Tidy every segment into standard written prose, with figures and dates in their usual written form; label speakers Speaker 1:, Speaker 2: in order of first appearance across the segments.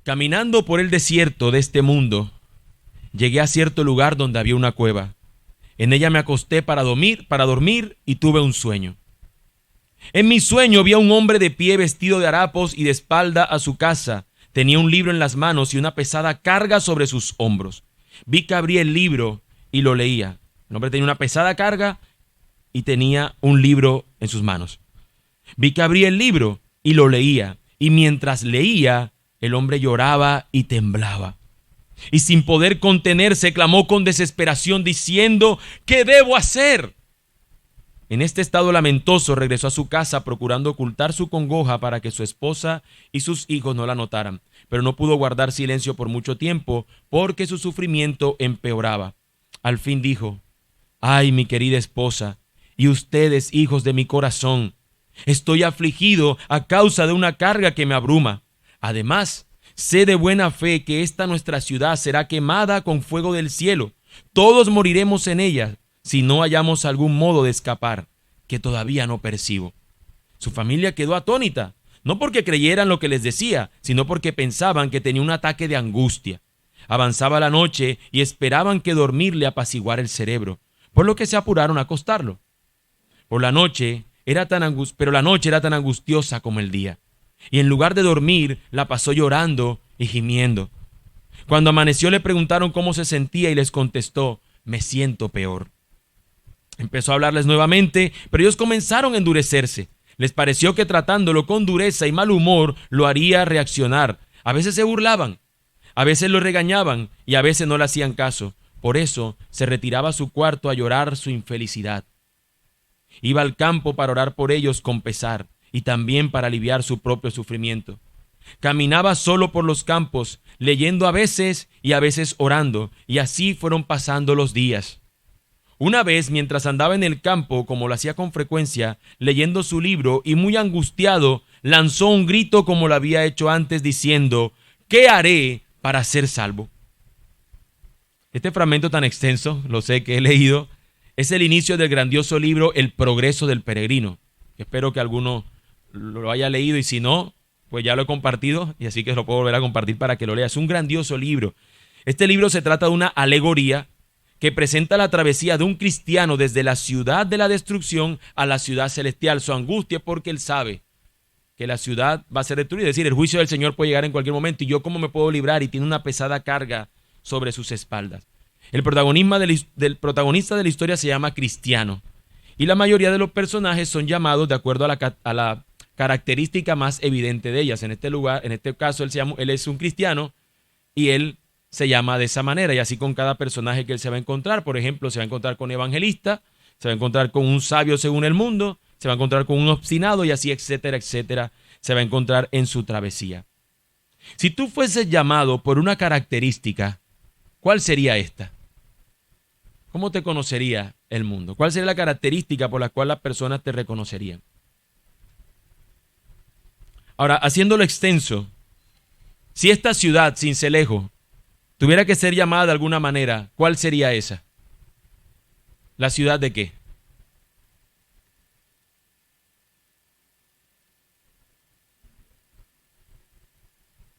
Speaker 1: Caminando por el desierto de este mundo, llegué a cierto lugar donde había una cueva. En ella me acosté para dormir y tuve un sueño. En mi sueño vi a un hombre de pie vestido de harapos y de espalda a su casa. Tenía un libro en las manos y una pesada carga sobre sus hombros. Vi que abría el libro y lo leía. El hombre tenía una pesada carga y tenía un libro en sus manos. Vi que abría el libro y lo leía. Y mientras leía, el hombre lloraba y temblaba. Y sin poder contenerse, clamó con desesperación diciendo: ¿qué debo hacer? En este estado lamentoso regresó a su casa procurando ocultar su congoja para que su esposa y sus hijos no la notaran, pero no pudo guardar silencio por mucho tiempo porque su sufrimiento empeoraba. Al fin dijo: ay, mi querida esposa, y ustedes, hijos de mi corazón, estoy afligido a causa de una carga que me abruma. Además, sé de buena fe que esta nuestra ciudad será quemada con fuego del cielo. Todos moriremos en ella si no hallamos algún modo de escapar, que todavía no percibo. Su familia quedó atónita, no porque creyeran lo que les decía, sino porque pensaban que tenía un ataque de angustia. Avanzaba la noche y esperaban que dormir le apaciguara el cerebro, por lo que se apuraron a acostarlo. Pero la noche era tan angustiosa como el día, y en lugar de dormir, la pasó llorando y gimiendo. Cuando amaneció le preguntaron cómo se sentía y les contestó: me siento peor. Empezó a hablarles nuevamente, pero ellos comenzaron a endurecerse. Les pareció que tratándolo con dureza y mal humor lo haría reaccionar. A veces se burlaban, a veces lo regañaban y a veces no le hacían caso. Por eso se retiraba a su cuarto a llorar su infelicidad. Iba al campo para orar por ellos con pesar y también para aliviar su propio sufrimiento. Caminaba solo por los campos, leyendo a veces y a veces orando, y así fueron pasando los días. Una vez, mientras andaba en el campo, como lo hacía con frecuencia, leyendo su libro y muy angustiado, lanzó un grito como lo había hecho antes, diciendo: ¿qué haré para ser salvo? Este fragmento tan extenso, lo sé que he leído, es el inicio del grandioso libro El progreso del peregrino. Espero que alguno lo haya leído y si no, pues ya lo he compartido y así que lo puedo volver a compartir para que lo leas. Es un grandioso libro. Este libro se trata de una alegoría que presenta la travesía de un cristiano desde la ciudad de la destrucción a la ciudad celestial, su angustia porque él sabe que la ciudad va a ser destruida, es decir, el juicio del Señor puede llegar en cualquier momento y yo cómo me puedo librar, y tiene una pesada carga sobre sus espaldas. El protagonista de la historia se llama Cristiano y la mayoría de los personajes son llamados de acuerdo a la característica más evidente de ellas. En este caso él es un cristiano y él se llama de esa manera, y así con cada personaje que él se va a encontrar. Por ejemplo, se va a encontrar con evangelista, se va a encontrar con un sabio según el mundo, se va a encontrar con un obstinado y así etcétera, etcétera, se va a encontrar en su travesía. Si tú fueses llamado por una característica, ¿cuál sería esta? ¿Cómo te conocería el mundo? ¿Cuál sería la característica por la cual las personas te reconocerían? Ahora, haciéndolo extenso, si esta ciudad, Sincelejo, tuviera que ser llamada de alguna manera, ¿cuál sería esa? ¿La ciudad de qué?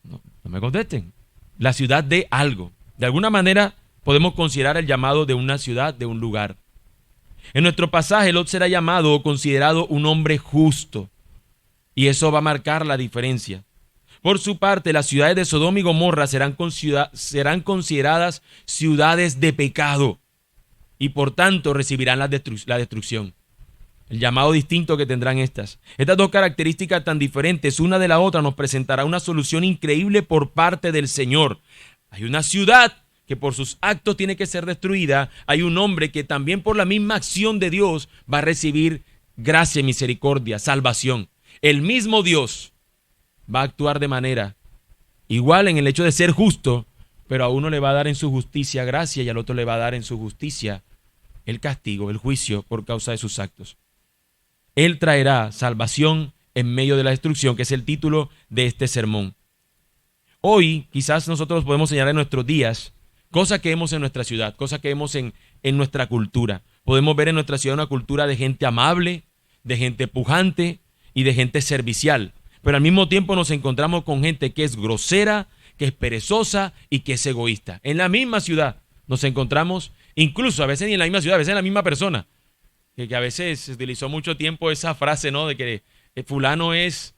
Speaker 1: No me contesten. La ciudad de algo. De alguna manera podemos considerar el llamado de una ciudad, de un lugar. En nuestro pasaje, Lot será llamado o considerado un hombre justo. Y eso va a marcar la diferencia. Por su parte, las ciudades de Sodoma y Gomorra serán consideradas ciudades de pecado y por tanto recibirán la destrucción. El llamado distinto que tendrán estas. Estas dos características tan diferentes una de la otra nos presentará una solución increíble por parte del Señor. Hay una ciudad que por sus actos tiene que ser destruida. Hay un hombre que también por la misma acción de Dios va a recibir gracia, misericordia, salvación. El mismo Dios va a actuar de manera igual en el hecho de ser justo, pero a uno le va a dar en su justicia gracia y al otro le va a dar en su justicia el castigo, el juicio por causa de sus actos. Él traerá salvación en medio de la destrucción, que es el título de este sermón. Hoy quizás nosotros podemos señalar en nuestros días cosas que vemos en nuestra ciudad, cosas que vemos en nuestra cultura. Podemos ver en nuestra ciudad una cultura de gente amable, de gente pujante y de gente servicial. Pero al mismo tiempo nos encontramos con gente que es grosera, que es perezosa y que es egoísta. En la misma ciudad nos encontramos, incluso a veces ni en la misma ciudad, a veces en la misma persona, que a veces se utilizó mucho tiempo esa frase, ¿no? De que fulano es,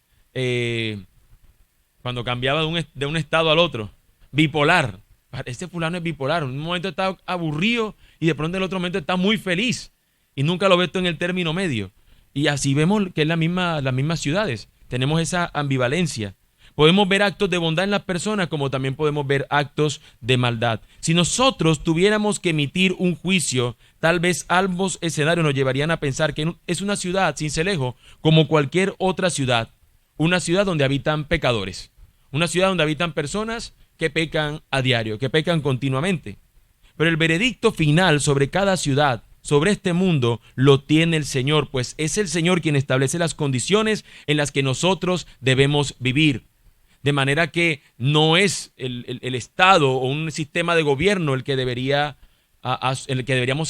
Speaker 1: cuando cambiaba de un estado al otro, bipolar. Este fulano es bipolar. En un momento está aburrido y de pronto en el otro momento está muy feliz. Y nunca lo ves tú en el término medio. Y así vemos que es las mismas ciudades. Tenemos esa ambivalencia. Podemos ver actos de bondad en las personas como también podemos ver actos de maldad. Si nosotros tuviéramos que emitir un juicio, tal vez ambos escenarios nos llevarían a pensar que es una ciudad, Sincelejo, como cualquier otra ciudad. Una ciudad donde habitan pecadores. Una ciudad donde habitan personas que pecan a diario, que pecan continuamente. Pero el veredicto final sobre cada ciudad, sobre este mundo, lo tiene el Señor, pues es el Señor quien establece las condiciones en las que nosotros debemos vivir. De manera que no es el Estado o un sistema de gobierno el que deberíamos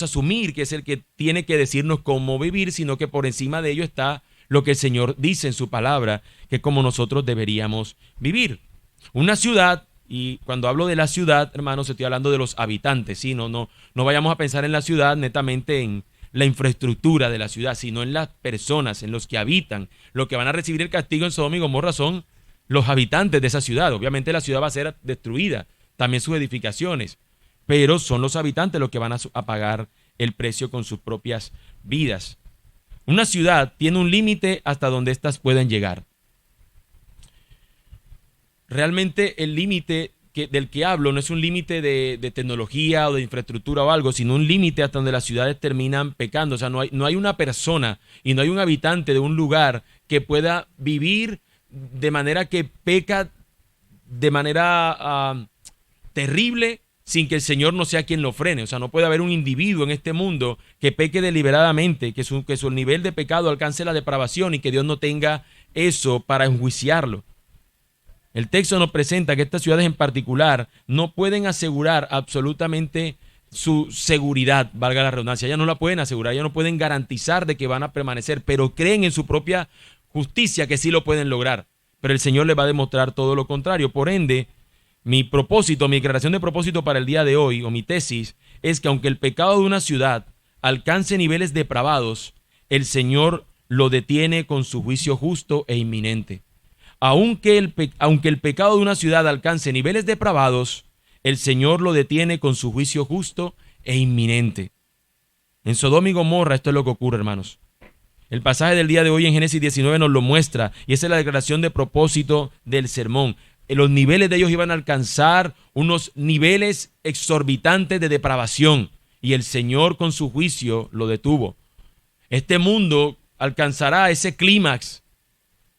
Speaker 1: asumir, que es el que tiene que decirnos cómo vivir, sino que por encima de ello está lo que el Señor dice en su palabra, que es como nosotros deberíamos vivir. Una ciudad, y cuando hablo de la ciudad, hermanos, estoy hablando de los habitantes, ¿sí? No vayamos a pensar en la ciudad netamente en la infraestructura de la ciudad, sino en las personas, en los que habitan. Los que van a recibir el castigo en Sodoma y Gomorra son los habitantes de esa ciudad. Obviamente la ciudad va a ser destruida, también sus edificaciones, pero son los habitantes los que van a pagar el precio con sus propias vidas. Una ciudad tiene un límite hasta donde éstas pueden llegar. Realmente el límite del que hablo no es un límite de tecnología o de infraestructura o algo, sino un límite hasta donde las ciudades terminan pecando. O sea, no hay una persona y no hay un habitante de un lugar que pueda vivir de manera que peca de manera terrible sin que el Señor no sea quien lo frene. O sea, no puede haber un individuo en este mundo que peque deliberadamente, que su nivel de pecado alcance la depravación y que Dios no tenga eso para enjuiciarlo. El texto nos presenta que estas ciudades en particular no pueden asegurar absolutamente su seguridad, valga la redundancia. Ellas no la pueden asegurar, ellas no pueden garantizar de que van a permanecer, pero creen en su propia justicia que sí lo pueden lograr. Pero el Señor les va a demostrar todo lo contrario. Por ende, mi declaración de propósito para el día de hoy, o mi tesis, es que aunque el pecado de una ciudad alcance niveles depravados, el Señor lo detiene con su juicio justo e inminente. Aunque el pecado de una ciudad alcance niveles depravados, el Señor lo detiene con su juicio justo e inminente. En Sodoma y Gomorra esto es lo que ocurre, hermanos. El pasaje del día de hoy en Génesis 19 nos lo muestra, y esa es la declaración de propósito del sermón. Los niveles de ellos iban a alcanzar unos niveles exorbitantes de depravación, y el Señor con su juicio lo detuvo. Este mundo alcanzará ese clímax,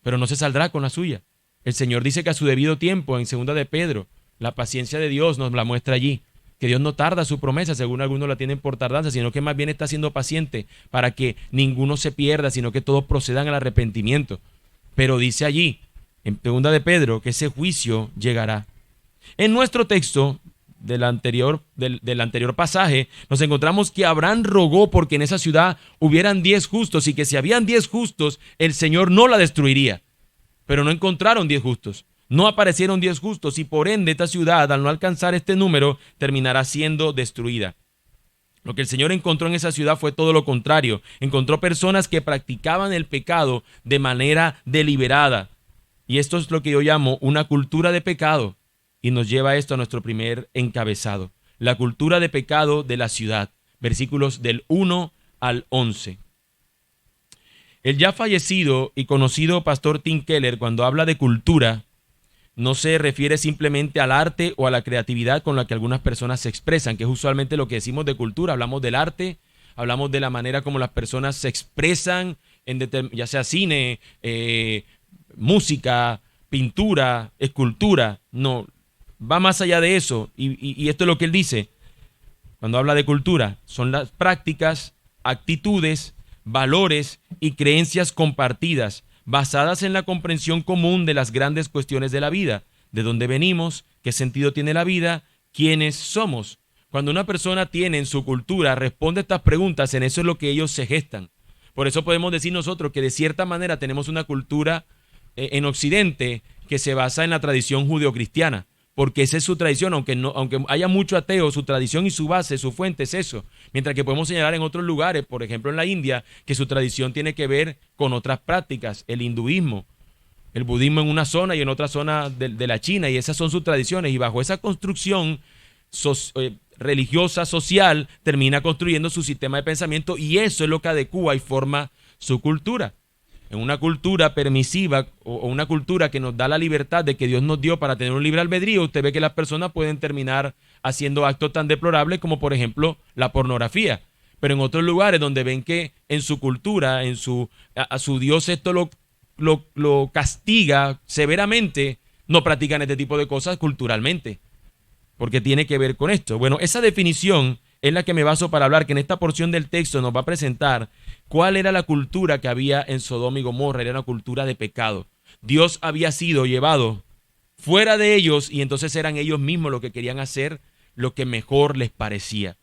Speaker 1: pero no se saldrá con la suya. El Señor dice que a su debido tiempo, en 2 de Pedro, la paciencia de Dios nos la muestra allí, que Dios no tarda su promesa, según algunos la tienen por tardanza, sino que más bien está siendo paciente para que ninguno se pierda, sino que todos procedan al arrepentimiento. Pero dice allí, en 2 de Pedro, que ese juicio llegará. En nuestro texto del anterior pasaje, nos encontramos que Abraham rogó porque en esa ciudad hubieran 10 justos y que si habían 10 justos, el Señor no la destruiría. Pero no encontraron 10 justos, no aparecieron 10 justos y por ende esta ciudad, al no alcanzar este número, terminará siendo destruida. Lo que el Señor encontró en esa ciudad fue todo lo contrario. Encontró personas que practicaban el pecado de manera deliberada. Y esto es lo que yo llamo una cultura de pecado. Y nos lleva esto a nuestro primer encabezado. La cultura de pecado de la ciudad. Versículos del 1 al 11. El ya fallecido y conocido pastor Tim Keller, cuando habla de cultura, no se refiere simplemente al arte o a la creatividad con la que algunas personas se expresan, que es usualmente lo que decimos de cultura. Hablamos del arte, hablamos de la manera como las personas se expresan, ya sea cine, música, pintura, escultura. No, va más allá de eso. Y esto es lo que él dice cuando habla de cultura. Son las prácticas, actitudes, valores y creencias compartidas, basadas en la comprensión común de las grandes cuestiones de la vida, de dónde venimos, qué sentido tiene la vida, quiénes somos. Cuando una persona tiene en su cultura, responde a estas preguntas, en eso es lo que ellos se gestan. Por eso podemos decir nosotros que de cierta manera tenemos una cultura en Occidente que se basa en la tradición judeocristiana, porque esa es su tradición, aunque haya mucho ateo, su tradición y su base, su fuente es eso. Mientras que podemos señalar en otros lugares, por ejemplo en la India, que su tradición tiene que ver con otras prácticas, el hinduismo, el budismo en una zona y en otra zona de la China, y esas son sus tradiciones, y bajo esa construcción religiosa, social, termina construyendo su sistema de pensamiento, y eso es lo que adecua y forma su cultura. En una cultura permisiva o una cultura que nos da la libertad de que Dios nos dio para tener un libre albedrío, usted ve que las personas pueden terminar haciendo actos tan deplorables como por ejemplo la pornografía. Pero en otros lugares donde ven que en su cultura, a su Dios esto lo castiga severamente, no practican este tipo de cosas culturalmente, porque tiene que ver con esto. Bueno, esa definición es la que me baso para hablar, que en esta porción del texto nos va a presentar cuál era la cultura que había en Sodoma y Gomorra. Era una cultura de pecado. Dios había sido llevado fuera de ellos y entonces eran ellos mismos los que querían hacer lo que mejor les parecía.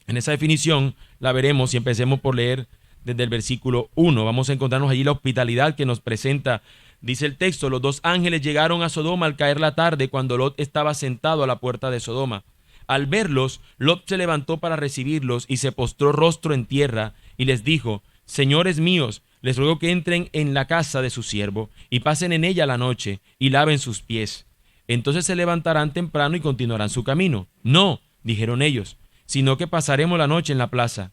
Speaker 1: En esa definición la veremos y empecemos por leer desde el versículo 1. Vamos a encontrarnos allí la hospitalidad que nos presenta. Dice el texto: los dos ángeles llegaron a Sodoma al caer la tarde, cuando Lot estaba sentado a la puerta de Sodoma. Al verlos, Lot se levantó para recibirlos y se postró rostro en tierra y les dijo: señores míos, les ruego que entren en la casa de su siervo y pasen en ella la noche y laven sus pies. Entonces se levantarán temprano y continuarán su camino. No, dijeron ellos, sino que pasaremos la noche en la plaza.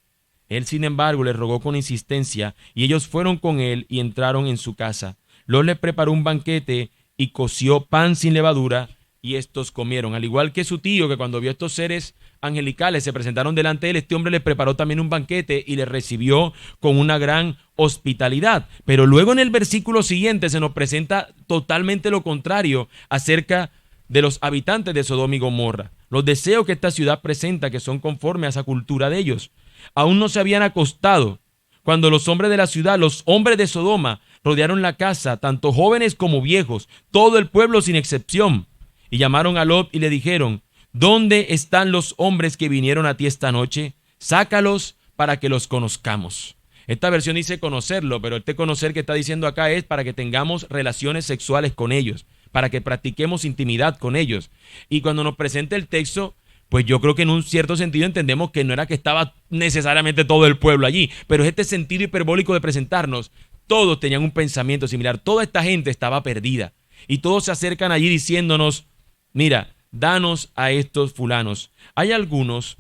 Speaker 1: Él, sin embargo, les rogó con insistencia y ellos fueron con él y entraron en su casa. Lot les preparó un banquete y coció pan sin levadura, y estos comieron. Al igual que su tío, que cuando vio estos seres angelicales se presentaron delante de él, este hombre le preparó también un banquete y le recibió con una gran hospitalidad. Pero luego en el versículo siguiente se nos presenta totalmente lo contrario acerca de los habitantes de Sodoma y Gomorra. Los deseos que esta ciudad presenta, que son conforme a esa cultura de ellos. Aún no se habían acostado cuando los hombres de la ciudad, los hombres de Sodoma, rodearon la casa, tanto jóvenes como viejos, todo el pueblo sin excepción. Y llamaron a Lot y le dijeron: ¿dónde están los hombres que vinieron a ti esta noche? Sácalos para que los conozcamos. Esta versión dice conocerlo, pero este conocer que está diciendo acá es para que tengamos relaciones sexuales con ellos, para que practiquemos intimidad con ellos. Y cuando nos presenta el texto, pues yo creo que en un cierto sentido entendemos que no era que estaba necesariamente todo el pueblo allí, pero es este sentido hiperbólico de presentarnos. Todos tenían un pensamiento similar, toda esta gente estaba perdida y todos se acercan allí diciéndonos: mira, danos a estos fulanos. Hay algunos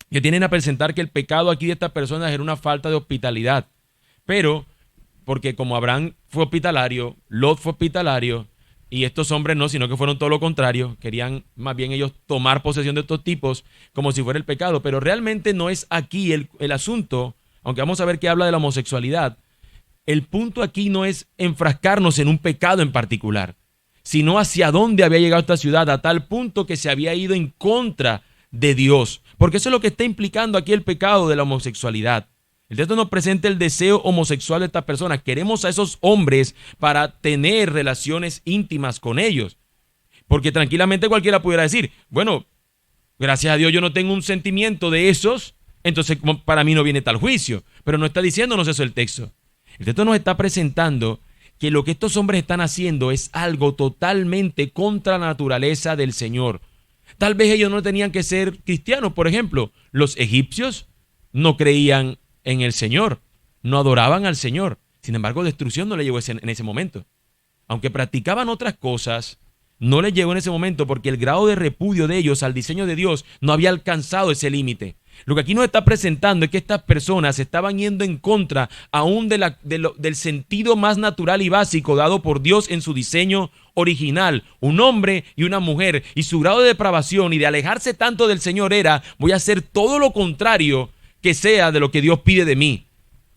Speaker 1: que tienen a presentar que el pecado aquí de estas personas era una falta de hospitalidad, pero porque como Abraham fue hospitalario, Lot fue hospitalario, y estos hombres no, sino que fueron todo lo contrario, querían más bien ellos tomar posesión de estos tipos como si fuera el pecado, pero realmente no es aquí el asunto, aunque vamos a ver que habla de la homosexualidad. El punto aquí no es enfrascarnos en un pecado en particular, sino hacia dónde había llegado esta ciudad, a tal punto que se había ido en contra de Dios, porque eso es lo que está implicando aquí el pecado de la homosexualidad. El texto nos presenta el deseo homosexual de estas personas. Queremos a esos hombres para tener relaciones íntimas con ellos, porque tranquilamente cualquiera pudiera decir: bueno, gracias a Dios yo no tengo un sentimiento de esos, entonces para mí no viene tal juicio. Pero no está diciéndonos eso el texto. El texto nos está presentando que lo que estos hombres están haciendo es algo totalmente contra la naturaleza del Señor. Tal vez ellos no tenían que ser cristianos. Por ejemplo, los egipcios no creían en el Señor, no adoraban al Señor. Sin embargo, destrucción no le llegó en ese momento. Aunque practicaban otras cosas, no les llegó en ese momento, porque el grado de repudio de ellos al diseño de Dios no había alcanzado ese límite. Lo que aquí nos está presentando es que estas personas estaban yendo en contra aún del sentido más natural y básico dado por Dios en su diseño original, un hombre y una mujer, y su grado de depravación y de alejarse tanto del Señor era: voy a hacer todo lo contrario que sea de lo que Dios pide de mí.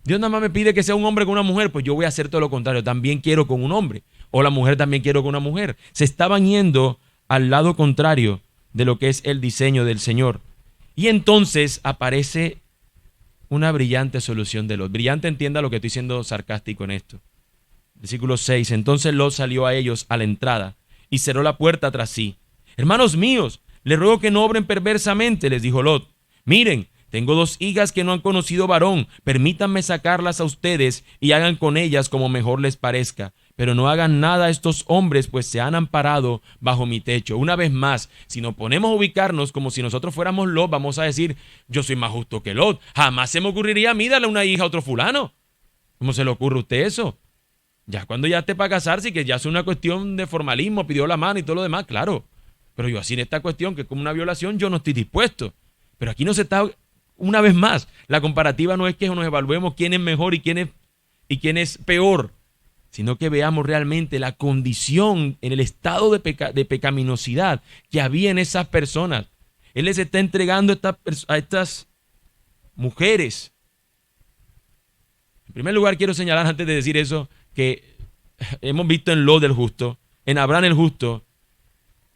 Speaker 1: Dios nada más me pide que sea un hombre con una mujer, pues yo voy a hacer todo lo contrario, también quiero con un hombre, o la mujer también quiero con una mujer. Se estaban yendo al lado contrario de lo que es el diseño del Señor. Y entonces aparece una brillante solución de Lot. Brillante, entienda lo que estoy siendo sarcástico en esto. Versículo 6. Entonces Lot salió a ellos a la entrada y cerró la puerta tras sí. Hermanos míos, les ruego que no obren perversamente, les dijo Lot. Miren, tengo 2 hijas que no han conocido varón. Permítanme sacarlas a ustedes y hagan con ellas como mejor les parezca. pero no hagan nada a estos hombres, pues se han amparado bajo mi techo. Una vez más, si nos ponemos a ubicarnos como si nosotros fuéramos Lot, vamos a decir, yo soy más justo que Lot. Jamás se me ocurriría a mí darle una hija a otro fulano. ¿Cómo se le ocurre a usted eso? Ya cuando ya esté para casarse y que ya es una cuestión de formalismo, pidió la mano y todo lo demás, claro. Pero yo así en esta cuestión, que es como una violación, yo no estoy dispuesto. Pero aquí no se está, una vez más, la comparativa no es que nos evaluemos quién es mejor y quién es peor, sino que veamos realmente la condición, en el estado de pecaminosidad que había en esas personas. Él les está entregando a estas mujeres. En primer lugar, quiero señalar antes de decir eso, que hemos visto en Lot el justo, en Abraham el justo,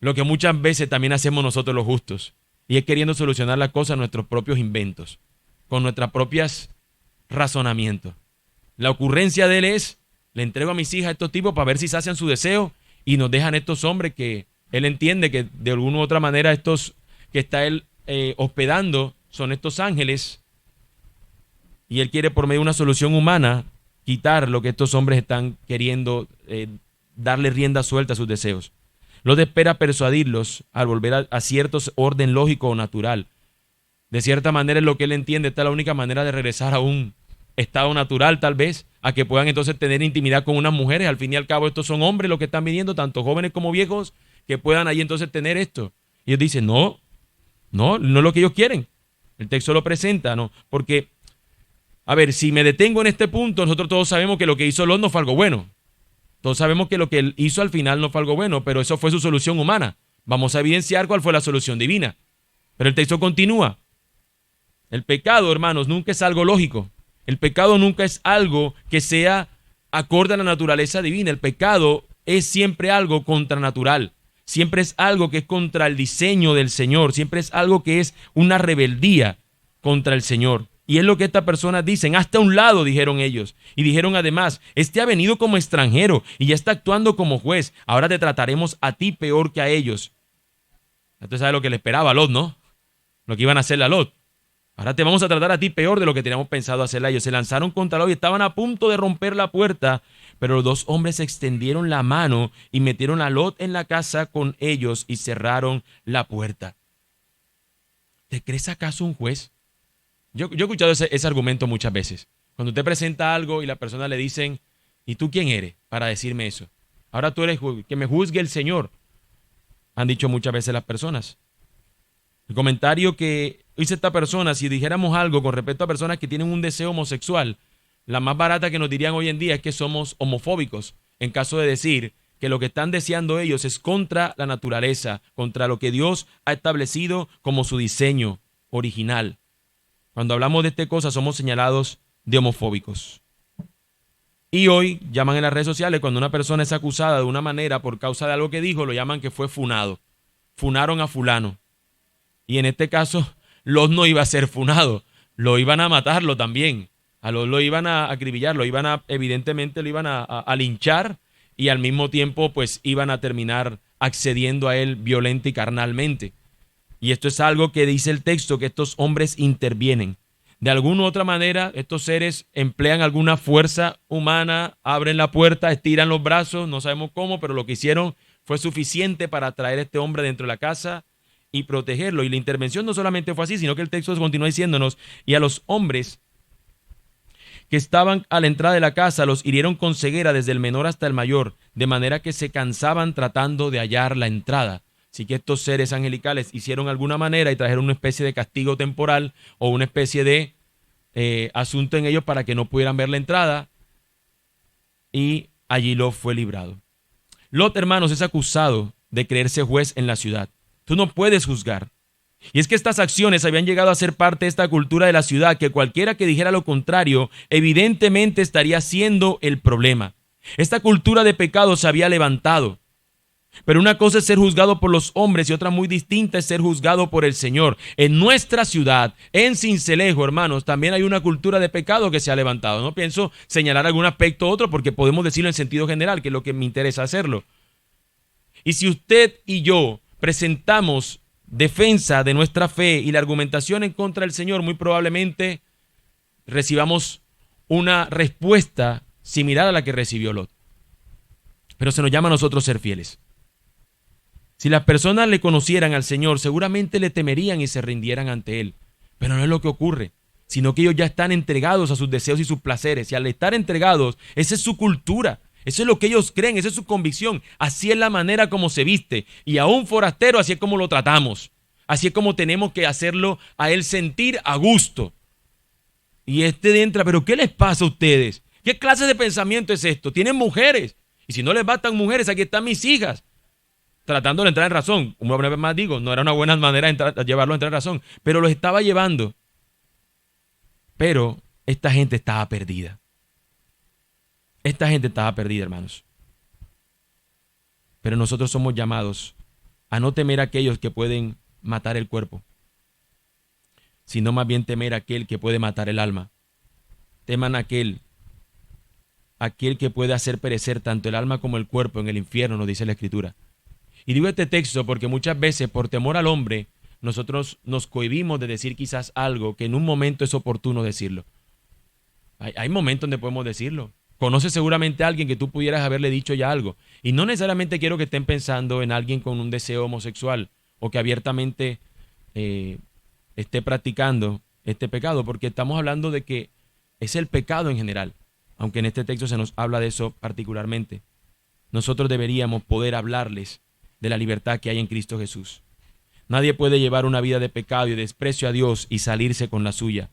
Speaker 1: lo que muchas veces también hacemos nosotros los justos, y es queriendo solucionar las cosas a nuestros propios inventos, con nuestras propias razonamientos. La ocurrencia de él es, le entrego a mis hijas a estos tipos para ver si sacian su deseo, y nos dejan estos hombres que él entiende que de alguna u otra manera estos que está él hospedando son estos ángeles, y él quiere por medio de una solución humana quitar lo que estos hombres están queriendo, darle rienda suelta a sus deseos. Lot espera persuadirlos al volver a cierto orden lógico o natural. De cierta manera, en lo que él entiende, esta es la única manera de regresar a un estado natural, tal vez, a que puedan entonces tener intimidad con unas mujeres. Al fin y al cabo, estos son hombres los que están viniendo, tanto jóvenes como viejos, que puedan ahí entonces tener esto. Y ellos dicen, no es lo que ellos quieren. El texto lo presenta, ¿no? Porque, a ver, si me detengo en este punto, nosotros todos sabemos que lo que hizo Lot no fue algo bueno. Todos sabemos que lo que él hizo al final no fue algo bueno, pero eso fue su solución humana. Vamos a evidenciar cuál fue la solución divina. Pero el texto continúa. El pecado, hermanos, nunca es algo lógico. El pecado nunca es algo que sea acorde a la naturaleza divina. El pecado es siempre algo contranatural. Siempre es algo que es contra el diseño del Señor. Siempre es algo que es una rebeldía contra el Señor. Y es lo que estas personas dicen, hasta un lado, dijeron ellos. Y dijeron además, este ha venido como extranjero y ya está actuando como juez. Ahora te trataremos a ti peor que a ellos. Entonces, ¿sabes lo que le esperaba a Lot, no? Lo que iban a hacerle a Lot. Ahora te vamos a tratar a ti peor de lo que teníamos pensado hacerle a ellos. Se lanzaron contra Lot y estaban a punto de romper la puerta, pero los dos hombres extendieron la mano y metieron a Lot en la casa con ellos y cerraron la puerta. ¿Te crees acaso un juez? Yo he escuchado ese argumento muchas veces. Cuando usted presenta algo y la persona le dicen, ¿y tú quién eres para decirme eso? Ahora tú eres que me juzgue el Señor. Han dicho muchas veces las personas. El comentario que hizo esta persona, si dijéramos algo con respecto a personas que tienen un deseo homosexual, la más barata que nos dirían hoy en día es que somos homofóbicos, en caso de decir que lo que están deseando ellos es contra la naturaleza, contra lo que Dios ha establecido como su diseño original. Cuando hablamos de esta cosa somos señalados de homofóbicos. Y hoy llaman en las redes sociales cuando una persona es acusada de una manera por causa de algo que dijo, lo llaman que fue funado. Funaron a fulano. Y en este caso, Lot no iba a ser funado, lo iban a matarlo también. A Lot lo iban a acribillar, evidentemente lo iban a linchar y al mismo tiempo pues iban a terminar accediendo a él violenta y carnalmente. Y esto es algo que dice el texto, que estos hombres intervienen. De alguna u otra manera, estos seres emplean alguna fuerza humana, abren la puerta, estiran los brazos, no sabemos cómo, pero lo que hicieron fue suficiente para traer a este hombre dentro de la casa y protegerlo. Y la intervención no solamente fue así, sino que el texto continúa diciéndonos, y a los hombres que estaban a la entrada de la casa los hirieron con ceguera desde el menor hasta el mayor, de manera que se cansaban tratando de hallar la entrada. Así que estos seres angelicales hicieron alguna manera y trajeron una especie de castigo temporal o una especie de asunto en ellos para que no pudieran ver la entrada, y allí Lot fue librado. Lot, hermanos, es acusado de creerse juez en la ciudad. Tú no puedes juzgar. Y es que estas acciones habían llegado a ser parte de esta cultura de la ciudad, que cualquiera que dijera lo contrario evidentemente estaría siendo el problema. Esta cultura de pecado se había levantado. Pero una cosa es ser juzgado por los hombres y otra muy distinta es ser juzgado por el Señor. En nuestra ciudad, en Sincelejo, hermanos, también hay una cultura de pecado que se ha levantado. No pienso señalar algún aspecto u otro porque podemos decirlo en sentido general, que es lo que me interesa hacerlo. Y si usted y yo presentamos defensa de nuestra fe y la argumentación en contra del Señor, muy probablemente recibamos una respuesta similar a la que recibió Lot. pero se nos llama a nosotros ser fieles. Si las personas le conocieran al Señor, seguramente le temerían y se rindieran ante Él. Pero no es lo que ocurre, sino que ellos ya están entregados a sus deseos y sus placeres. Y al estar entregados, esa es su cultura, eso es lo que ellos creen, esa es su convicción. Así es la manera como se viste. Y a un forastero así es como lo tratamos. Así es como tenemos que hacerlo a él sentir a gusto. Y entra, pero ¿qué les pasa a ustedes? ¿Qué clase de pensamiento es esto? Tienen mujeres. Y si no les bastan mujeres, aquí están mis hijas. Tratando de entrar en razón. Una vez más digo, no era una buena manera de llevarlo a entrar en razón, pero los estaba llevando. Pero esta gente estaba perdida. Esta gente estaba perdida, hermanos. Pero nosotros somos llamados a no temer a aquellos que pueden matar el cuerpo, sino más bien temer a aquel que puede matar el alma. Teman a aquel que puede hacer perecer tanto el alma como el cuerpo en el infierno, nos dice la Escritura. Y digo este texto porque muchas veces por temor al hombre nosotros nos cohibimos de decir quizás algo que en un momento es oportuno decirlo. Hay momentos donde podemos decirlo. Conoces seguramente a alguien que tú pudieras haberle dicho ya algo. Y no necesariamente quiero que estén pensando en alguien con un deseo homosexual o que abiertamente esté practicando este pecado, porque estamos hablando de que es el pecado en general, aunque en este texto se nos habla de eso particularmente. Nosotros deberíamos poder hablarles de la libertad que hay en Cristo Jesús. Nadie puede llevar una vida de pecado y desprecio a Dios y salirse con la suya.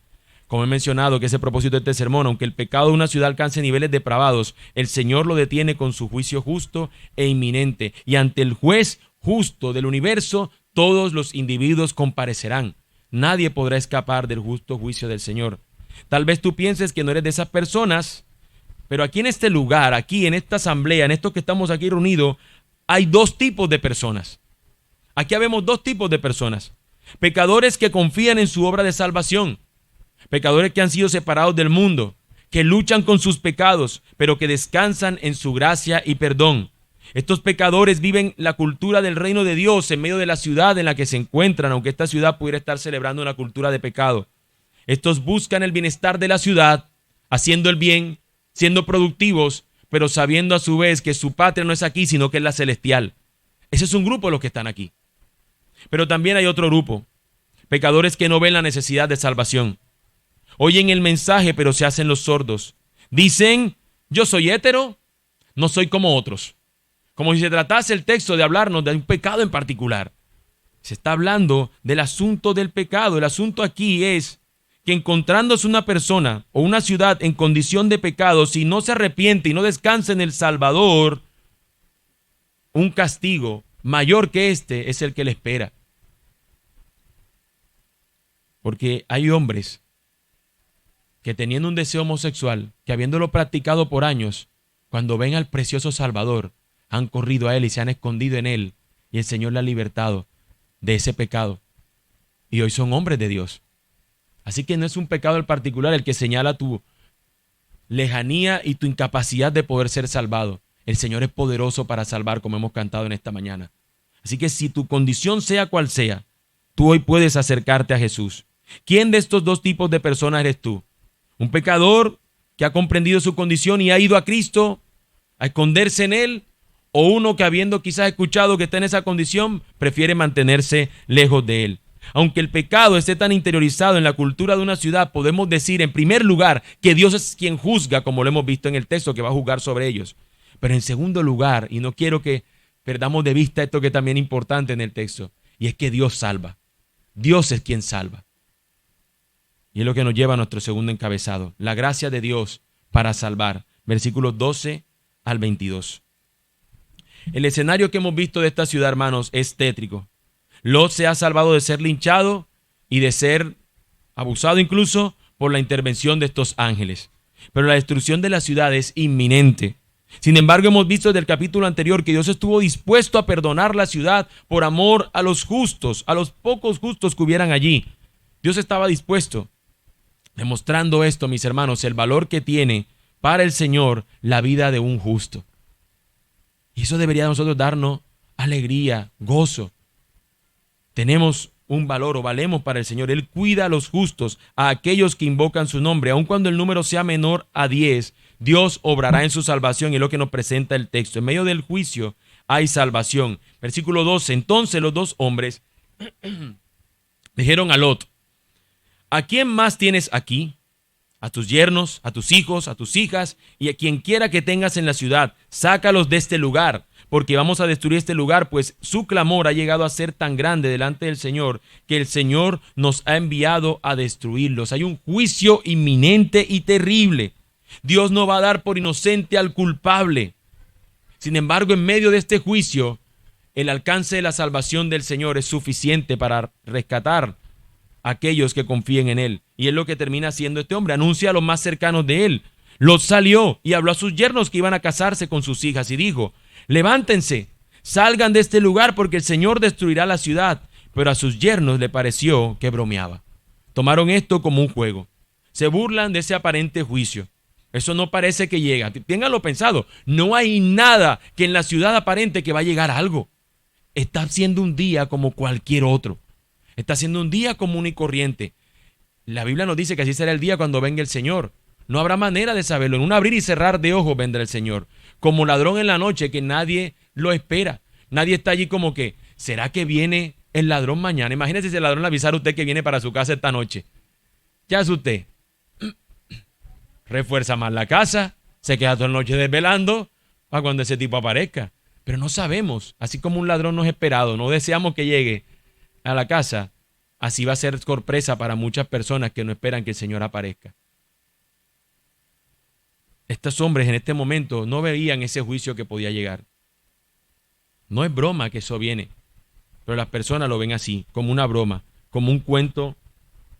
Speaker 1: Como he mencionado, que ese propósito de este sermón, aunque el pecado de una ciudad alcance niveles depravados, el Señor lo detiene con su juicio justo e inminente. Y ante el juez justo del universo, todos los individuos comparecerán. Nadie podrá escapar del justo juicio del Señor. Tal vez tú pienses que no eres de esas personas, pero aquí en este lugar, aquí en esta asamblea, en esto que estamos aquí reunidos, hay dos tipos de personas. Aquí habemos dos tipos de personas. Pecadores que confían en su obra de salvación. Pecadores que han sido separados del mundo, que luchan con sus pecados, pero que descansan en su gracia y perdón. Estos pecadores viven la cultura del reino de Dios en medio de la ciudad en la que se encuentran, aunque esta ciudad pudiera estar celebrando una cultura de pecado. Estos buscan el bienestar de la ciudad, haciendo el bien, siendo productivos, pero sabiendo a su vez que su patria no es aquí, sino que es la celestial. Ese es un grupo de los que están aquí. Pero también hay otro grupo, pecadores que no ven la necesidad de salvación. Oyen el mensaje, pero se hacen los sordos. Dicen, yo soy hétero, no soy como otros. Como si se tratase el texto de hablarnos de un pecado en particular. Se está hablando del asunto del pecado. El asunto aquí es que encontrándose una persona o una ciudad en condición de pecado, si no se arrepiente y no descansa en el Salvador, un castigo mayor que este es el que le espera. Porque hay hombres que teniendo un deseo homosexual, que habiéndolo practicado por años, cuando ven al precioso Salvador, han corrido a Él y se han escondido en Él, y el Señor le ha libertado de ese pecado. Y hoy son hombres de Dios. Así que no es un pecado en particular el que señala tu lejanía y tu incapacidad de poder ser salvado. El Señor es poderoso para salvar, como hemos cantado en esta mañana. Así que si tu condición sea cual sea, tú hoy puedes acercarte a Jesús. ¿Quién de estos dos tipos de personas eres tú? ¿Un pecador que ha comprendido su condición y ha ido a Cristo a esconderse en Él? ¿O uno que habiendo quizás escuchado que está en esa condición, prefiere mantenerse lejos de Él? Aunque el pecado esté tan interiorizado en la cultura de una ciudad, podemos decir en primer lugar que Dios es quien juzga, como lo hemos visto en el texto, que va a juzgar sobre ellos. Pero en segundo lugar, y no quiero que perdamos de vista esto que también es importante en el texto, y es que Dios salva. Dios es quien salva. Y es lo que nos lleva a nuestro segundo encabezado, la gracia de Dios para salvar. Versículos 12 al 22. El escenario que hemos visto de esta ciudad, hermanos, es tétrico. Lot se ha salvado de ser linchado y de ser abusado incluso por la intervención de estos ángeles. Pero la destrucción de la ciudad es inminente. Sin embargo, hemos visto desde el capítulo anterior que Dios estuvo dispuesto a perdonar la ciudad por amor a los justos, a los pocos justos que hubieran allí. Dios estaba dispuesto. Demostrando esto, mis hermanos, el valor que tiene para el Señor la vida de un justo. Y eso debería a nosotros darnos alegría, gozo. Tenemos un valor o valemos para el Señor. Él cuida a los justos, a aquellos que invocan su nombre. Aun cuando el número sea menor a 10, Dios obrará en su salvación, y es lo que nos presenta el texto. En medio del juicio hay salvación. Versículo 12. Entonces los dos hombres dijeron a Lot: ¿a quién más tienes aquí? A tus yernos, a tus hijos, a tus hijas y a quien quiera que tengas en la ciudad. Sácalos de este lugar, porque vamos a destruir este lugar, pues su clamor ha llegado a ser tan grande delante del Señor que el Señor nos ha enviado a destruirlos. Hay un juicio inminente y terrible. Dios no va a dar por inocente al culpable. Sin embargo, en medio de este juicio, el alcance de la salvación del Señor es suficiente para rescatar a aquellos que confíen en Él. Y es lo que termina haciendo este hombre. Anuncia a los más cercanos de él. Lot salió y habló a sus yernos que iban a casarse con sus hijas y dijo: levántense, salgan de este lugar, porque el Señor destruirá la ciudad. Pero a sus yernos le pareció que bromeaba. Tomaron esto como un juego. Se burlan de ese aparente juicio. Eso no parece que llega. Ténganlo pensado. No hay nada que en la ciudad aparente que va a llegar algo. Está siendo un día como cualquier otro. Está siendo un día común y corriente. La Biblia nos dice que así será el día cuando venga el Señor. No habrá manera de saberlo. En un abrir y cerrar de ojos vendrá el Señor. Como ladrón en la noche que nadie lo espera. Nadie está allí como que, ¿será que viene el ladrón mañana? Imagínese si el ladrón le avisara a usted que viene para su casa esta noche. Ya es usted. Refuerza más la casa, se queda toda la noche desvelando para cuando ese tipo aparezca. Pero no sabemos. Así como un ladrón no es esperado, no deseamos que llegue a la casa, así va a ser sorpresa para muchas personas que no esperan que el Señor aparezca. Estos hombres en este momento no veían ese juicio que podía llegar. No es broma que eso viene, pero las personas lo ven así, como una broma, como un cuento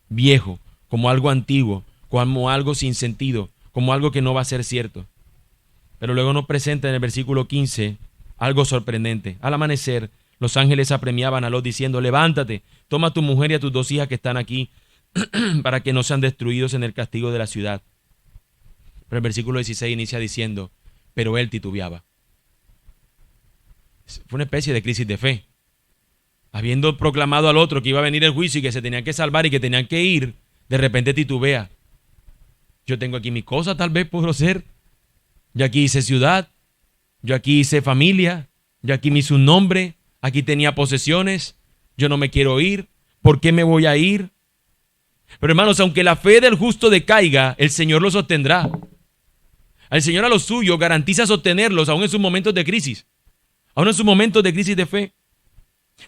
Speaker 1: viejo, como algo antiguo, como algo sin sentido, como algo que no va a ser cierto. Pero luego nos presenta en el versículo 15 algo sorprendente. Al amanecer, los ángeles apremiaban a Lot diciendo: levántate, toma a tu mujer y a tus 2 hijas que están aquí, para que no sean destruidos en el castigo de la ciudad. Pero el versículo 16 inicia diciendo: pero él titubeaba. Fue una especie de crisis de fe. Habiendo proclamado al otro que iba a venir el juicio y que se tenían que salvar y que tenían que ir, de repente titubea. Yo tengo aquí mis cosas, tal vez puedo ser. Yo aquí hice ciudad, yo aquí hice familia, yo aquí me hice un nombre, aquí tenía posesiones, yo no me quiero ir. ¿Por qué me voy a ir? Pero hermanos, aunque la fe del justo decaiga, el Señor lo sostendrá. El Señor a los suyos garantiza sostenerlos aún en sus momentos de crisis, aún en sus momentos de crisis de fe.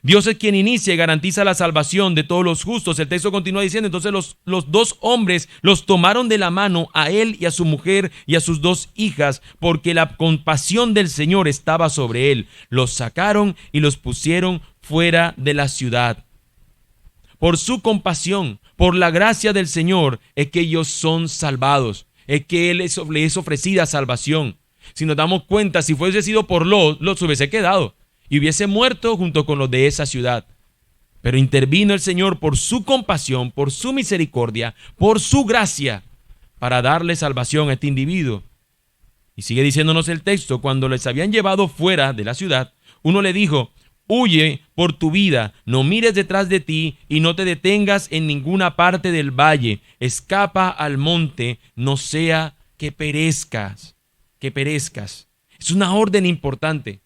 Speaker 1: Dios es quien inicia y garantiza la salvación de todos los justos. El texto continúa diciendo: entonces los 2 hombres los tomaron de la mano, a él y a su mujer y a sus 2 hijas, porque la compasión del Señor estaba sobre él. Los sacaron y los pusieron fuera de la ciudad. Por su compasión, por la gracia del Señor, es que ellos son salvados. Es que Él les es ofrecida salvación. Si nos damos cuenta, si fuese sido por Lot se hubiese quedado y hubiese muerto junto con los de esa ciudad. Pero intervino el Señor por su compasión, por su misericordia, por su gracia, para darle salvación a este individuo. Y sigue diciéndonos el texto: cuando les habían llevado fuera de la ciudad, uno le dijo: huye por tu vida, no mires detrás de ti y no te detengas en ninguna parte del valle. Escapa al monte, no sea que perezcas. Es una orden importante.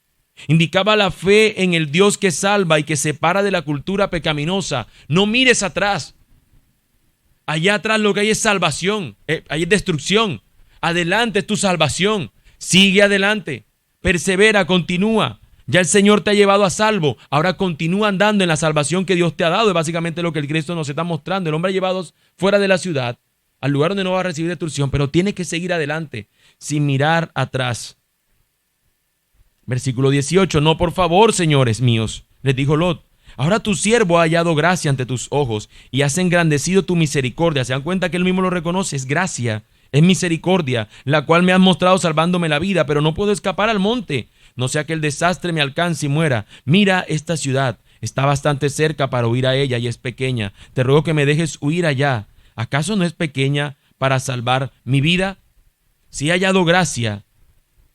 Speaker 1: Indicaba la fe en el Dios que salva y que separa de la cultura pecaminosa. No mires atrás. Allá atrás lo que hay es salvación, hay destrucción. Adelante es tu salvación. Sigue adelante. Persevera, continúa. Ya el Señor te ha llevado a salvo. Ahora continúa andando en la salvación que Dios te ha dado. Es básicamente lo que el Cristo nos está mostrando. El hombre ha llevado fuera de la ciudad, al lugar donde no va a recibir destrucción, pero tiene que seguir adelante, sin mirar atrás. Versículo 18. No, por favor, señores míos, les dijo Lot. Ahora tu siervo ha hallado gracia ante tus ojos y has engrandecido tu misericordia. ¿Se dan cuenta que él mismo lo reconoce? Es gracia, es misericordia, la cual me has mostrado salvándome la vida, pero no puedo escapar al monte, no sea que el desastre me alcance y muera. Mira esta ciudad, está bastante cerca para huir a ella y es pequeña. Te ruego que me dejes huir allá. ¿Acaso no es pequeña para salvar mi vida? Si he hallado gracia,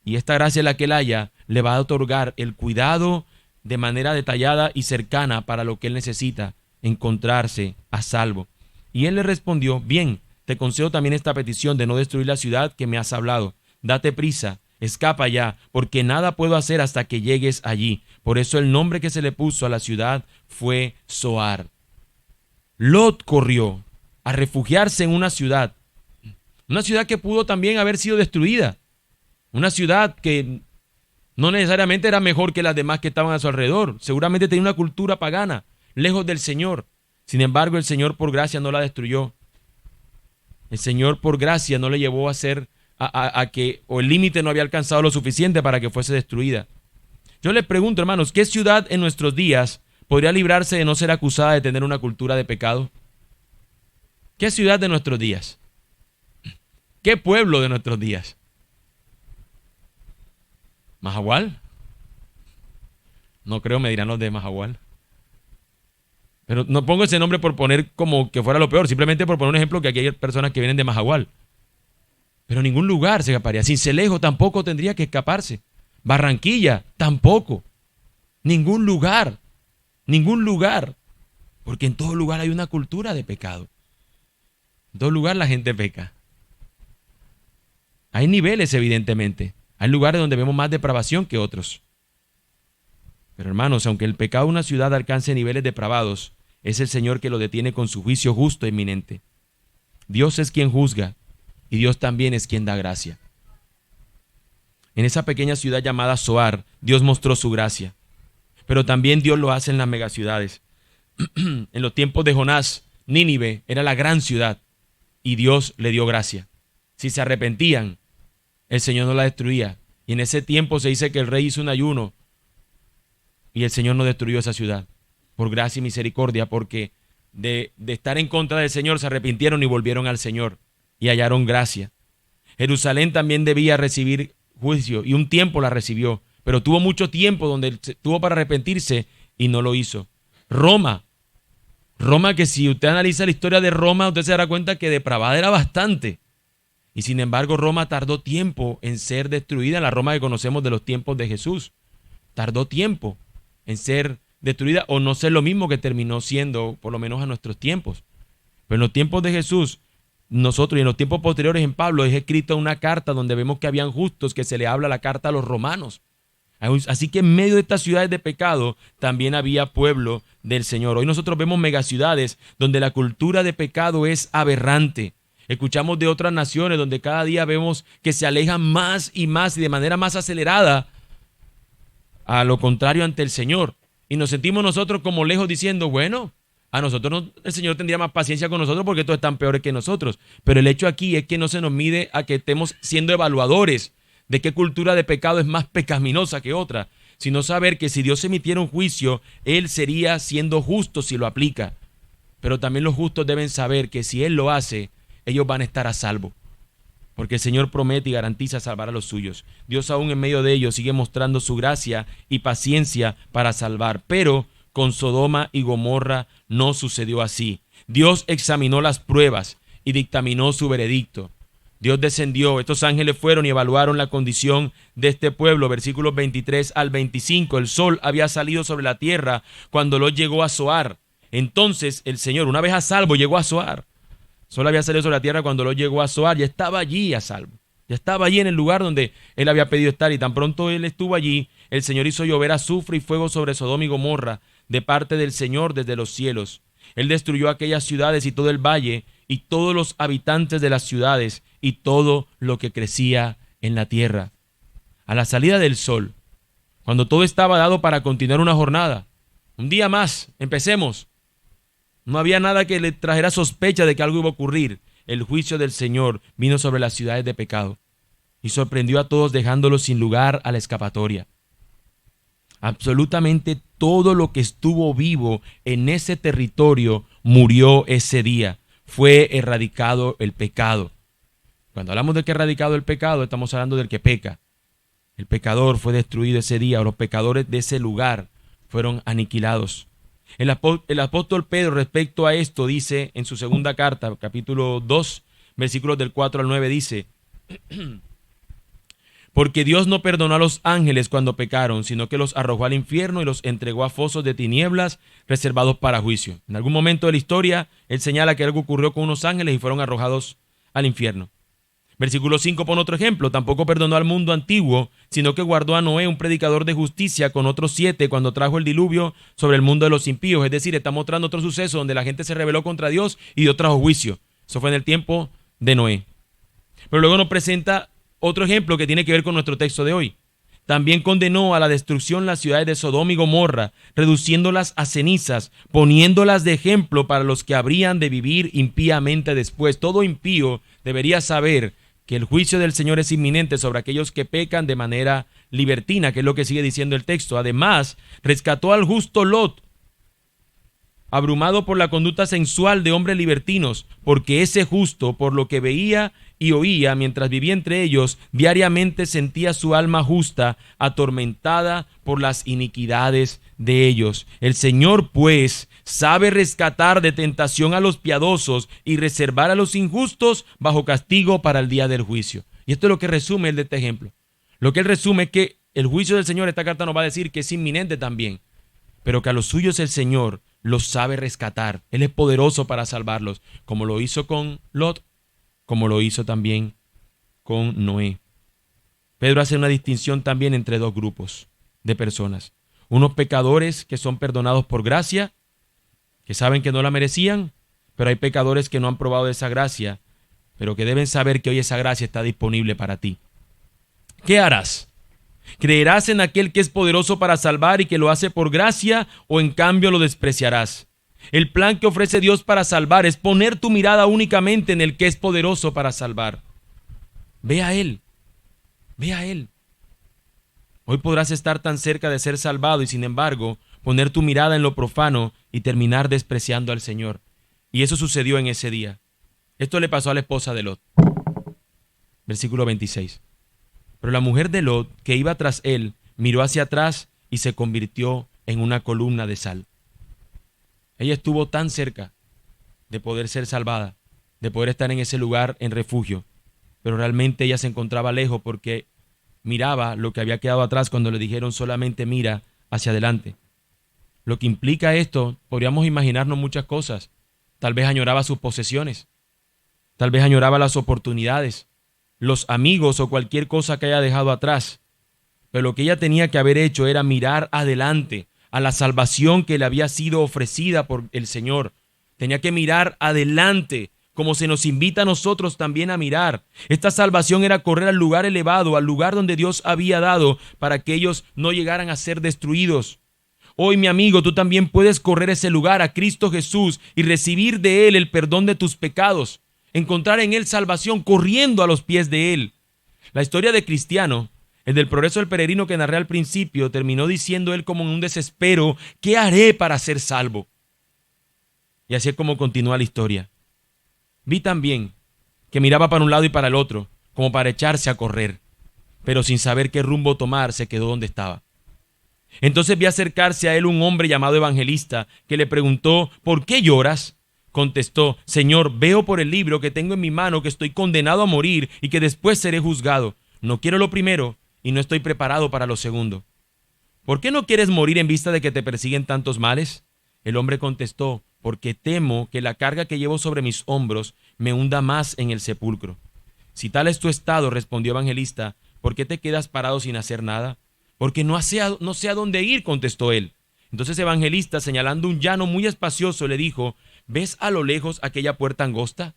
Speaker 1: y esta gracia es la que él haya, le va a otorgar el cuidado de manera detallada y cercana para lo que él necesita. encontrarse a salvo. Y él le respondió, bien, te concedo también esta petición de no destruir la ciudad que me has hablado. Date prisa, escapa ya, porque nada puedo hacer hasta que llegues allí. Por eso el nombre que se le puso a la ciudad fue Zoar. Lot corrió a refugiarse en una ciudad que pudo también haber sido destruida, una ciudad que no necesariamente era mejor que las demás que estaban a su alrededor, seguramente tenía una cultura pagana, lejos del Señor. Sin embargo, el Señor por gracia no la destruyó. El Señor por gracia no le llevó a ser o el límite no había alcanzado lo suficiente para que fuese destruida. Yo les pregunto, hermanos, ¿qué ciudad en nuestros días podría librarse de no ser acusada de tener una cultura de pecado? ¿Qué ciudad de nuestros días? ¿Qué pueblo de nuestros días? ¿Mahahual? No creo, me dirán los de Mahahual. Pero no pongo ese nombre por poner como que fuera lo peor, simplemente por poner un ejemplo que aquí hay personas que vienen de Mahahual. Pero ningún lugar se escaparía. Sincelejo tampoco tendría que escaparse. Barranquilla tampoco. Ningún lugar. Ningún lugar. Porque en todo lugar hay una cultura de pecado. En todo lugar la gente peca. Hay niveles, evidentemente. Hay lugares donde vemos más depravación que otros. Pero hermanos, aunque el pecado de una ciudad alcance niveles depravados, es el Señor que lo detiene con su juicio justo e inminente. Dios es quien juzga y Dios también es quien da gracia. En esa pequeña ciudad llamada Zoar, Dios mostró su gracia. Pero también Dios lo hace en las megaciudades. En los tiempos de Jonás, Nínive era la gran ciudad y Dios le dio gracia. Si se arrepentían, el Señor no la destruía. Y en ese tiempo se dice que el rey hizo un ayuno y el Señor no destruyó esa ciudad. Por gracia y misericordia, porque de estar en contra del Señor se arrepintieron y volvieron al Señor y hallaron gracia. Jerusalén también debía recibir juicio y un tiempo la recibió, pero tuvo mucho tiempo donde tuvo para arrepentirse y no lo hizo. Roma, que si usted analiza la historia de Roma, usted se dará cuenta que depravada era bastante. Y sin embargo, Roma tardó tiempo en ser destruida, la Roma que conocemos de los tiempos de Jesús. Tardó tiempo en ser destruida o no ser lo mismo que terminó siendo, por lo menos a nuestros tiempos. Pero en los tiempos de Jesús, nosotros y en los tiempos posteriores en Pablo es escrita una carta donde vemos que habían justos, que se le habla la carta a los romanos. Así que en medio de estas ciudades de pecado también había pueblo del Señor. Hoy nosotros vemos megaciudades donde la cultura de pecado es aberrante. Escuchamos de otras naciones donde cada día vemos que se alejan más y más y de manera más acelerada a lo contrario ante el Señor. Y nos sentimos nosotros como lejos diciendo, bueno, a nosotros el Señor tendría más paciencia con nosotros porque todos están peores que nosotros. Pero el hecho aquí es que no se nos mide a que estemos siendo evaluadores de qué cultura de pecado es más pecaminosa que otra, sino saber que si Dios emitiera un juicio, Él sería siendo justo si lo aplica. Pero también los justos deben saber que si Él lo hace, ellos van a estar a salvo. Porque el Señor promete y garantiza salvar a los suyos. Dios aún en medio de ellos sigue mostrando su gracia y paciencia para salvar. Pero con Sodoma y Gomorra no sucedió así. Dios examinó las pruebas y dictaminó su veredicto. Dios descendió, estos ángeles fueron y evaluaron la condición de este pueblo. Versículos 23 al 25. El sol había salido sobre la tierra cuando Lot llegó a Zoar. Entonces el Señor, una vez a salvo, llegó a Zoar. Solo había salido sobre la tierra cuando Lot llegó a Zoar, ya estaba allí a salvo. Ya estaba allí en el lugar donde él había pedido estar, y tan pronto él estuvo allí, el Señor hizo llover azufre y fuego sobre Sodoma y Gomorra de parte del Señor desde los cielos. Él destruyó aquellas ciudades y todo el valle y todos los habitantes de las ciudades y todo lo que crecía en la tierra. A la salida del sol, cuando todo estaba dado para continuar una jornada, un día más, empecemos. No había nada que le trajera sospecha de que algo iba a ocurrir. El juicio del Señor vino sobre las ciudades de pecado y sorprendió a todos dejándolos sin lugar a la escapatoria. Absolutamente todo lo que estuvo vivo en ese territorio murió ese día. Fue erradicado el pecado. Cuando hablamos de que erradicado el pecado, estamos hablando del que peca. El pecador fue destruido ese día, o los pecadores de ese lugar fueron aniquilados. El apóstol Pedro respecto a esto dice en su segunda carta, capítulo 2, versículos del 4 al 9, dice: Porque Dios no perdonó a los ángeles cuando pecaron, sino que los arrojó al infierno y los entregó a fosos de tinieblas reservados para juicio. En algún momento de la historia, él señala que algo ocurrió con unos ángeles y fueron arrojados al infierno. Versículo 5 pone otro ejemplo. Tampoco perdonó al mundo antiguo, sino que guardó a Noé, un predicador de justicia, con otros 7 cuando trajo el diluvio sobre el mundo de los impíos. Es decir, está mostrando otro suceso donde la gente se rebeló contra Dios y Dios trajo juicio. Eso fue en el tiempo de Noé. Pero luego nos presenta otro ejemplo que tiene que ver con nuestro texto de hoy. También condenó a la destrucción las ciudades de Sodoma y Gomorra, reduciéndolas a cenizas, poniéndolas de ejemplo para los que habrían de vivir impíamente después. Todo impío debería saber que el juicio del Señor es inminente sobre aquellos que pecan de manera libertina, que es lo que sigue diciendo el texto. Además, rescató al justo Lot, abrumado por la conducta sensual de hombres libertinos, porque ese justo, por lo que veía y oía mientras vivía entre ellos, diariamente sentía su alma justa atormentada por las iniquidades de ellos. El Señor, pues, sabe rescatar de tentación a los piadosos y reservar a los injustos bajo castigo para el día del juicio. Y esto es lo que resume el de este ejemplo. Lo que él resume es que el juicio del Señor, esta carta nos va a decir que es inminente también, pero que a los suyos el Señor los sabe rescatar. Él es poderoso para salvarlos, como lo hizo con Lot, como lo hizo también con Noé. Pedro hace una distinción también entre dos grupos de personas. Unos pecadores que son perdonados por gracia, que saben que no la merecían, pero hay pecadores que no han probado de esa gracia, pero que deben saber que hoy esa gracia está disponible para ti. ¿Qué harás? ¿Creerás en aquel que es poderoso para salvar y que lo hace por gracia, o en cambio lo despreciarás? El plan que ofrece Dios para salvar es poner tu mirada únicamente en el que es poderoso para salvar. Ve a Él, ve a Él. Hoy podrás estar tan cerca de ser salvado y sin embargo poner tu mirada en lo profano y terminar despreciando al Señor. Y eso sucedió en ese día. Esto le pasó a la esposa de Lot. Versículo 26. Pero la mujer de Lot, que iba tras él, miró hacia atrás y se convirtió en una columna de sal. Ella estuvo tan cerca de poder ser salvada, de poder estar en ese lugar en refugio, pero realmente ella se encontraba lejos porque miraba lo que había quedado atrás cuando le dijeron solamente mira hacia adelante. Lo que implica esto, podríamos imaginarnos muchas cosas. Tal vez añoraba sus posesiones, tal vez añoraba las oportunidades, los amigos o cualquier cosa que haya dejado atrás. Pero lo que ella tenía que haber hecho era mirar adelante a la salvación que le había sido ofrecida por el Señor. Tenía que mirar adelante, como se nos invita a nosotros también a mirar. Esta salvación era correr al lugar elevado, al lugar donde Dios había dado para que ellos no llegaran a ser destruidos. Hoy, mi amigo, tú también puedes correr ese lugar a Cristo Jesús y recibir de Él el perdón de tus pecados. Encontrar en Él salvación corriendo a los pies de Él. La historia de Cristiano, el del progreso del peregrino que narré al principio, terminó diciendo él como en un desespero: ¿qué haré para ser salvo? Y así es como continúa la historia. Vi también que miraba para un lado y para el otro, como para echarse a correr, pero sin saber qué rumbo tomar, se quedó donde estaba. Entonces vi acercarse a él un hombre llamado Evangelista, que le preguntó: ¿por qué lloras? Contestó: Señor, veo por el libro que tengo en mi mano que estoy condenado a morir y que después seré juzgado. No quiero lo primero y no estoy preparado para lo segundo. ¿Por qué no quieres morir en vista de que te persiguen tantos males? El hombre contestó: porque temo que la carga que llevo sobre mis hombros me hunda más en el sepulcro. Si tal es tu estado, respondió Evangelista, ¿por qué te quedas parado sin hacer nada? Porque no sé a dónde ir, contestó él. Entonces Evangelista, señalando un llano muy espacioso, le dijo: ¿ves a lo lejos aquella puerta angosta?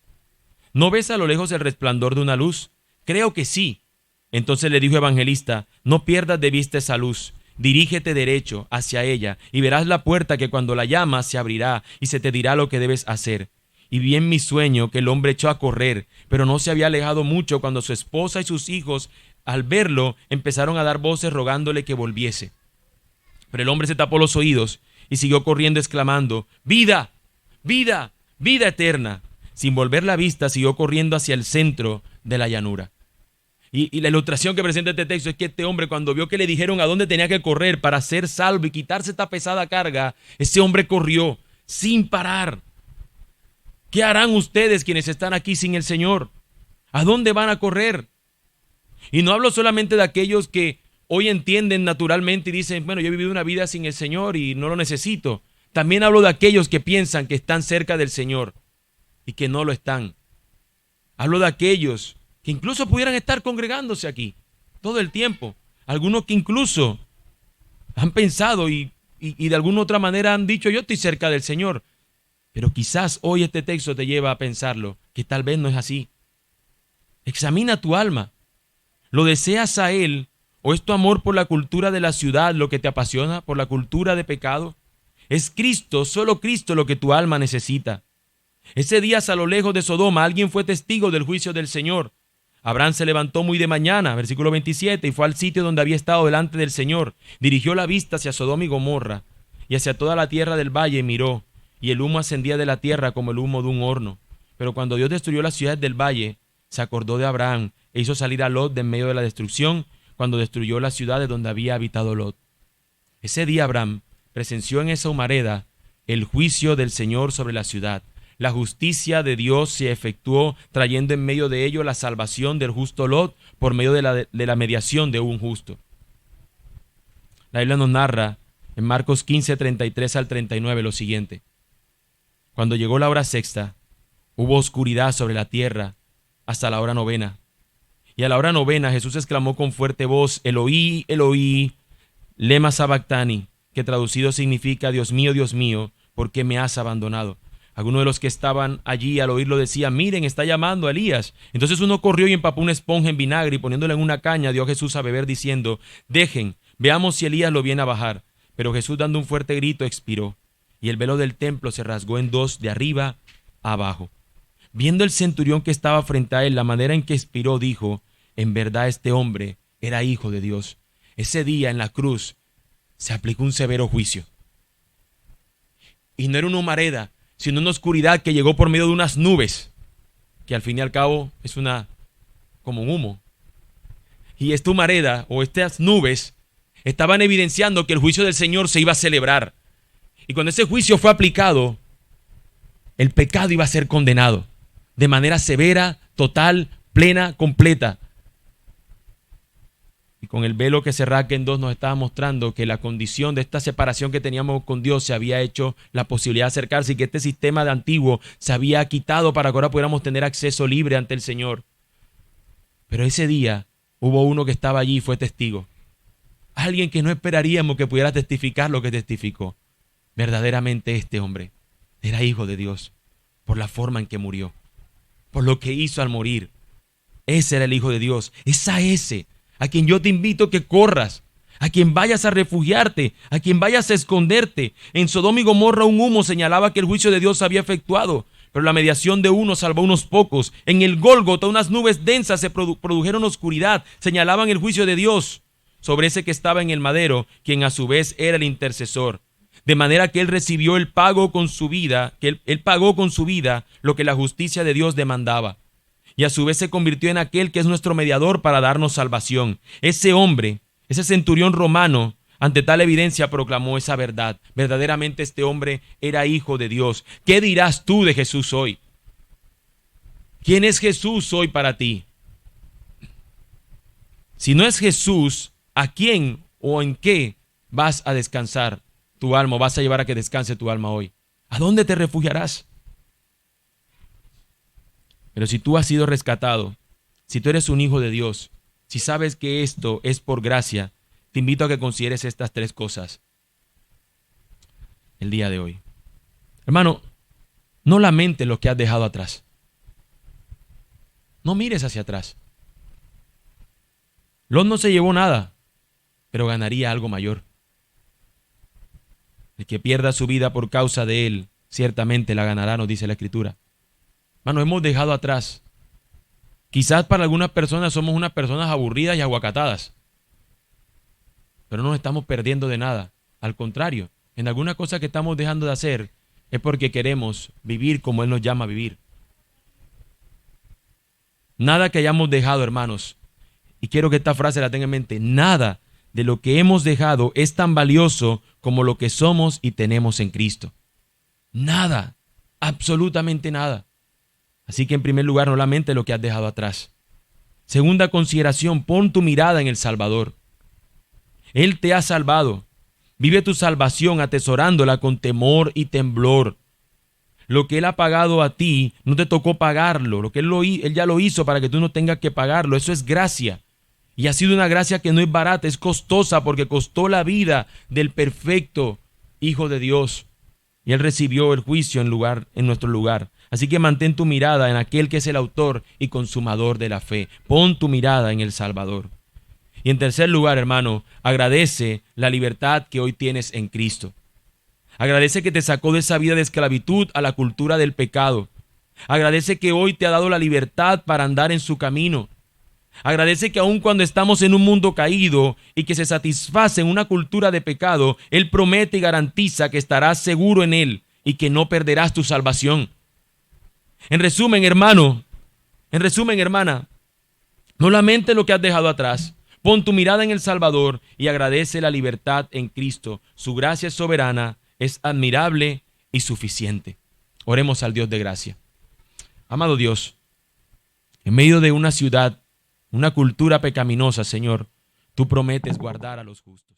Speaker 1: ¿No ves a lo lejos el resplandor de una luz? Creo que sí. Entonces le dijo Evangelista: no pierdas de vista esa luz, dirígete derecho hacia ella y verás la puerta que cuando la llamas se abrirá y se te dirá lo que debes hacer. Y vi en mi sueño que el hombre echó a correr, pero no se había alejado mucho cuando su esposa y sus hijos, al verlo, empezaron a dar voces rogándole que volviese. Pero el hombre se tapó los oídos y siguió corriendo exclamando: ¡vida! ¡Vida! ¡Vida eterna! Sin volver la vista, siguió corriendo hacia el centro de la llanura. Y la ilustración que presenta este texto es que este hombre, cuando vio que le dijeron a dónde tenía que correr para ser salvo y quitarse esta pesada carga, ese hombre corrió sin parar. ¿Qué harán ustedes quienes están aquí sin el Señor? ¿A dónde van a correr? Y no hablo solamente de aquellos que hoy entienden naturalmente y dicen, bueno, yo he vivido una vida sin el Señor y no lo necesito. También hablo de aquellos que piensan que están cerca del Señor y que no lo están. Hablo de aquellos que incluso pudieran estar congregándose aquí todo el tiempo. Algunos que incluso han pensado y de alguna otra manera han dicho, yo estoy cerca del Señor. Pero quizás hoy este texto te lleva a pensarlo, que tal vez no es así. Examina tu alma. ¿Lo deseas a Él o es tu amor por la cultura de la ciudad lo que te apasiona, por la cultura de pecado? Es Cristo, solo Cristo lo que tu alma necesita. Ese día a lo lejos de Sodoma alguien fue testigo del juicio del Señor. Abraham se levantó muy de mañana, versículo 27, y fue al sitio donde había estado delante del Señor. Dirigió la vista hacia Sodoma y Gomorra y hacia toda la tierra del valle y miró, y el humo ascendía de la tierra como el humo de un horno. Pero cuando Dios destruyó las ciudades del valle, se acordó de Abraham e hizo salir a Lot de en medio de la destrucción, cuando destruyó las ciudades donde había habitado Lot. Ese día Abraham presenció en esa humareda el juicio del Señor sobre la ciudad. La justicia de Dios se efectuó trayendo en medio de ello la salvación del justo Lot por medio de la mediación de un justo. La Biblia nos narra en Marcos 15, 33 al 39 lo siguiente. Cuando llegó la hora sexta, hubo oscuridad sobre la tierra hasta la hora novena. Y a la hora novena Jesús exclamó con fuerte voz, Eloí, Eloí, lema sabactani, que traducido significa, Dios mío, ¿por qué me has abandonado? Algunos de los que estaban allí al oírlo decían, miren, está llamando a Elías. Entonces uno corrió y empapó una esponja en vinagre y poniéndola en una caña dio a Jesús a beber diciendo, dejen, veamos si Elías lo viene a bajar. Pero Jesús dando un fuerte grito expiró y el velo del templo se rasgó en dos de arriba a abajo. Viendo el centurión que estaba frente a él la manera en que expiró, dijo, en verdad este hombre era hijo de Dios. Ese día en la cruz se aplicó un severo juicio. Y no era una humareda, sino una oscuridad que llegó por medio de unas nubes, que al fin y al cabo es como un humo. Y esta humareda o estas nubes estaban evidenciando que el juicio del Señor se iba a celebrar. Y cuando ese juicio fue aplicado, el pecado iba a ser condenado de manera severa, total, plena, completa. Y con el velo que se rasga en dos nos estaba mostrando que la condición de esta separación que teníamos con Dios se había hecho la posibilidad de acercarse y que este sistema de antiguo se había quitado para que ahora pudiéramos tener acceso libre ante el Señor. Pero ese día hubo uno que estaba allí y fue testigo. Alguien que no esperaríamos que pudiera testificar lo que testificó. Verdaderamente este hombre era hijo de Dios por la forma en que murió, por lo que hizo al morir. Ese era el Hijo de Dios. Es a ese a quien yo te invito que corras, a quien vayas a refugiarte, a quien vayas a esconderte. En Sodoma y Gomorra un humo señalaba que el juicio de Dios se había efectuado, pero la mediación de uno salvó a unos pocos. En el Gólgota unas nubes densas se produjeron oscuridad, señalaban el juicio de Dios sobre ese que estaba en el madero, quien a su vez era el intercesor. De manera que él recibió el pago con su vida, que él pagó con su vida lo que la justicia de Dios demandaba. Y a su vez se convirtió en aquel que es nuestro mediador para darnos salvación. Ese hombre, ese centurión romano, ante tal evidencia proclamó esa verdad. Verdaderamente este hombre era hijo de Dios. ¿Qué dirás tú de Jesús hoy? ¿Quién es Jesús hoy para ti? Si no es Jesús, ¿a quién o en qué vas a descansar tu alma? ¿Vas a llevar a que descanse tu alma hoy? ¿A dónde te refugiarás? Pero si tú has sido rescatado, si tú eres un hijo de Dios, si sabes que esto es por gracia, te invito a que consideres estas tres cosas el día de hoy. Hermano, no lamentes lo que has dejado atrás. No mires hacia atrás. Lot no se llevó nada, pero ganaría algo mayor. El que pierda su vida por causa de él, ciertamente la ganará, nos dice la Escritura. Hermano, hemos dejado atrás. Quizás para algunas personas somos unas personas aburridas y aguacatadas, pero no nos estamos perdiendo de nada. Al contrario, en alguna cosa que estamos dejando de hacer es porque queremos vivir como Él nos llama a vivir. Nada que hayamos dejado, hermanos, y quiero que esta frase la tengan en mente, nada de lo que hemos dejado es tan valioso como lo que somos y tenemos en Cristo. Nada, absolutamente nada. Así que en primer lugar, no lamentes lo que has dejado atrás, Segunda consideración, pon tu mirada en el Salvador. Él te ha salvado. Vive tu salvación atesorándola con temor y temblor. Lo que Él ha pagado a ti, no te tocó pagarlo. Lo que Él ya lo hizo para que tú no tengas que pagarlo. Eso es gracia. Y ha sido una gracia que no es barata, es costosa porque costó la vida del perfecto Hijo de Dios. Y Él recibió el juicio en nuestro lugar. Así que mantén tu mirada en aquel que es el autor y consumador de la fe. Pon tu mirada en el Salvador. Y en tercer lugar, hermano, agradece la libertad que hoy tienes en Cristo. Agradece que te sacó de esa vida de esclavitud a la cultura del pecado. Agradece que hoy te ha dado la libertad para andar en su camino. Agradece que aun cuando estamos en un mundo caído y que se satisface en una cultura de pecado, Él promete y garantiza que estarás seguro en Él y que no perderás tu salvación. En resumen, hermano, hermana, no lamentes lo que has dejado atrás. Pon tu mirada en el Salvador y agradece la libertad en Cristo. Su gracia es soberana, es admirable y suficiente. Oremos al Dios de gracia. Amado Dios, en medio de una ciudad, una cultura pecaminosa, Señor, tú prometes guardar a los justos.